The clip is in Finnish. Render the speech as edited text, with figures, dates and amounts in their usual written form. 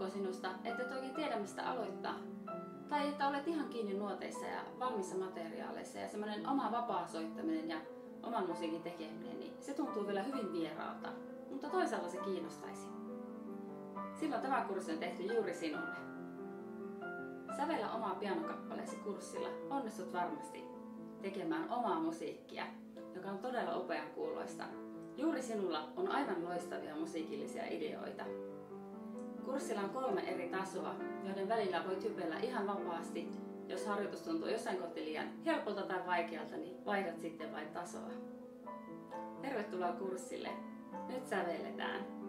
tuntuuko sinusta, että et oikein tiedä mistä aloittaa? Tai että olet ihan kiinni nuoteissa ja valmissa materiaaleissa ja semmoinen oma vapaa soittaminen ja oman musiikin tekeminen, niin se tuntuu vielä hyvin vieraalta, mutta toisaalta se kiinnostaisi. Silloin tämä kurssi on tehty juuri sinulle. Sävellä omaa pianokappaleesi kurssilla onnistut varmasti tekemään omaa musiikkia, joka on todella upean kuuloista. Juuri sinulla on aivan loistavia musiikillisia ideoita. Kurssilla on 3 eri tasoa, joiden välillä voit hypellä ihan vapaasti. Jos harjoitus tuntuu jossain kohti liian helpolta tai vaikealta, niin vaihdat sitten vain tasoa. Tervetuloa kurssille. Nyt sävelletään.